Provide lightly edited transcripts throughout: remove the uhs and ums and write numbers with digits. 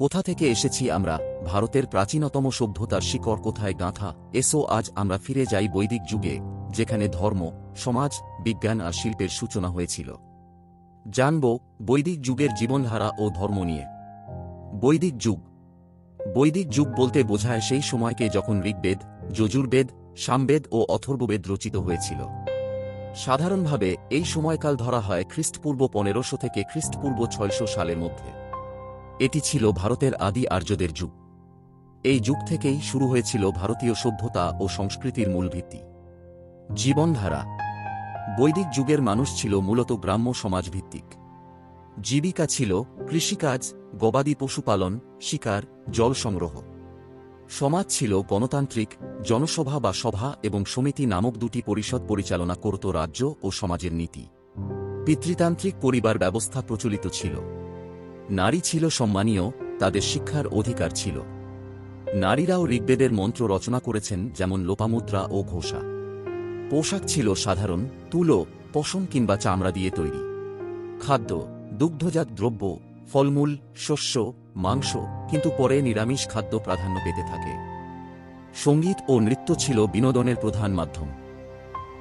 কোথা থেকে এসেছি আমরা, ভারতের প্রাচীনতম সভ্যতার শিকড় কোথায় গাঁথা। এসো আজ আমরা ফিরে যাই বৈদিক যুগে, যেখানে ধর্ম, সমাজ, বিজ্ঞান আর শিল্পের সূচনা হয়েছিল। জানব বৈদিক যুগের জীবনধারা ও ধর্ম নিয়ে। বৈদিক যুগ। বৈদিক যুগ বলতে বোঝায় সেই সময়কে যখন ঋগ্বেদ, যজুর্বেদ, সামবেদ ও অথর্ববেদ রচিত হয়েছিল। সাধারণভাবে এই সময়কাল ধরা হয় খ্রিস্টপূর্ব 1500 থেকে খ্রিস্টপূর্ব 600 সালের মধ্যে। এটি ছিল ভারতের আদি আর্যদের যুগ। এই যুগ থেকেই শুরু হয়েছিল ভারতীয় সভ্যতা ও সংস্কৃতির মূল ভিত্তি। জীবনধারা। বৈদিক যুগের মানুষ ছিল মূলত গ্রাম্য সমাজভিত্তিক। জীবিকা ছিল কৃষিকাজ, গবাদি পশুপালন, শিকার, জল সংগ্রহ। সমাজ ছিল গণতান্ত্রিক, জনসভা বা সভা এবং সমিতি নামক দুটি পরিষদ পরিচালনা করত রাজ্য ও সমাজের নীতি। পিতৃতান্ত্রিক পরিবার ব্যবস্থা প্রচলিত ছিল। নারী ছিল সম্মানীয়, তাদের শিক্ষার অধিকার ছিল। নারীরাও ঋগ্বেদের মন্ত্র রচনা করেছেন, যেমন লোপামুদ্রা ও ঘোষা। পোশাক ছিল সাধারণ, তুলো, পশম কিংবা চামড়া দিয়ে তৈরি। খাদ্য, দুগ্ধজাত দ্রব্য, ফলমূল, শস্য, মাংস, কিন্তু পরে নিরামিষ খাদ্য প্রাধান্য পেতে থাকে। সঙ্গীত ও নৃত্য ছিল বিনোদনের প্রধান মাধ্যম।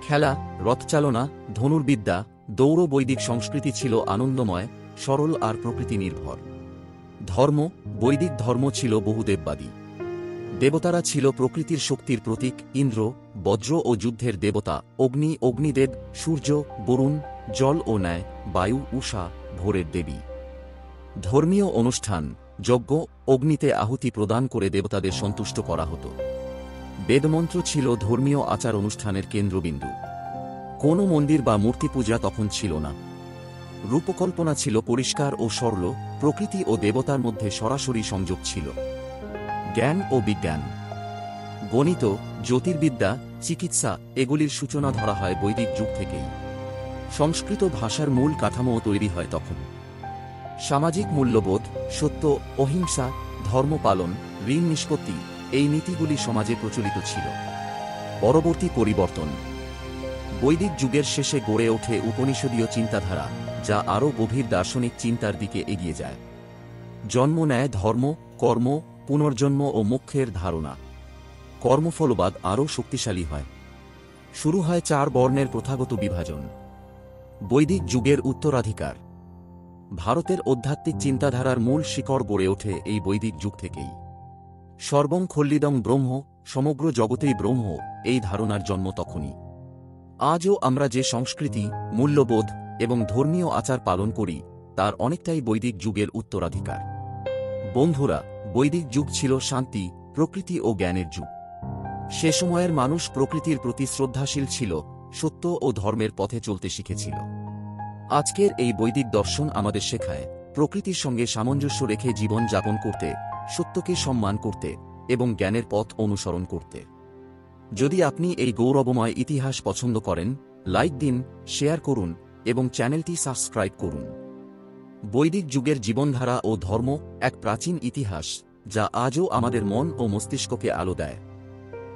খেলা, রথচালনা, ধনুর্বিদ্যা, দৌড়। বৈদিক সংস্কৃতি ছিল আনন্দময়, সরল আর প্রকৃতি নির্ভর। ধর্ম। বৈদিক ধর্ম ছিল বহুদেববাদী। দেবতারা ছিল প্রকৃতির শক্তির প্রতীক। ইন্দ্র, বজ্র ও যুদ্ধের দেবতা; অগ্নি, অগ্নিদেব; সূর্য, বরুণ; জল ও ন্যায়, বায়ু, উষা, ভোরের দেবী। ধর্মীয় অনুষ্ঠান, যজ্ঞ, অগ্নিতে আহুতি প্রদান করে দেবতাদের সন্তুষ্ট করা হতো। বেদমন্ত্র ছিল ধর্মীয় আচার অনুষ্ঠানের কেন্দ্রবিন্দু। কোনো মন্দির বা মূর্তি পূজা তখন ছিল না। রূপকল্পনা ছিল পরিষ্কার ও সরল, প্রকৃতি ও দেবতার মধ্যে সরাসরি সংযোগ ছিল। জ্ঞান ও বিজ্ঞান। গণিত, জ্যোতির্বিদ্যা, চিকিৎসা এগুলির সূচনা ধরা হয় বৈদিক যুগ থেকেই। সংস্কৃত ভাষার মূল কাঠামোও তৈরি হয় তখন। সামাজিক মূল্যবোধ, সত্য, অহিংসা, ধর্ম পালন, ঋণ নিষ্পত্তি এই নীতিগুলি সমাজে প্রচলিত ছিল। পরবর্তী পরিবর্তন। বৈদিক যুগের শেষে গড়ে ওঠে উপনিষদীয় চিন্তাধারা, যা আরও গভীর দার্শনিক চিন্তার দিকে এগিয়ে যায়। জন্ম নেয় ধর্ম, কর্ম, পুনর্জন্ম ও মোক্ষের ধারণা। কর্মফলবাদ আরও শক্তিশালী হয়। শুরু হয় 4 বর্ণের প্রথাগত বিভাজন। বৈদিক যুগের উত্তরাধিকার। ভারতের আধ্যাত্মিক চিন্তাধারার মূল শিকড় গড়ে ওঠে এই বৈদিক যুগ থেকেই। সর্বং খল্লিদং ব্রহ্ম, সমগ্র জগতেই ব্রহ্ম, এই ধারণার জন্ম তখনই। আজও আমরা যে সংস্কৃতি, মূল্যবোধ এবং ধর্মীয় আচার পালন করি, তার অনেকটাই বৈদিক যুগের উত্তরাধিকার। বন্ধুরা, বৈদিক যুগ ছিল শান্তি, প্রকৃতি ও জ্ঞানের যুগ। সে সময়ের মানুষ প্রকৃতির প্রতি শ্রদ্ধাশীল ছিল, সত্য ও ধর্মের পথে চলতে শিখেছিল। আজকের এই বৈদিক দর্শন আমাদের শেখায় প্রকৃতির সঙ্গে সামঞ্জস্য রেখে জীবন যাপন করতে, সত্যকে সম্মান করতে এবং জ্ঞানের পথ অনুসরণ করতে। যদি আপনি এই গৌরবময় ইতিহাস পছন্দ করেন, লাইক দিন, শেয়ার করুন এবং চ্যানেলটি সাবস্ক্রাইব করুন। বৈদিক যুগের জীবনধারা ও ধর্ম এক প্রাচীন ইতিহাস, যা আজও আমাদের মন ও মস্তিষ্ককে আলো দেয়।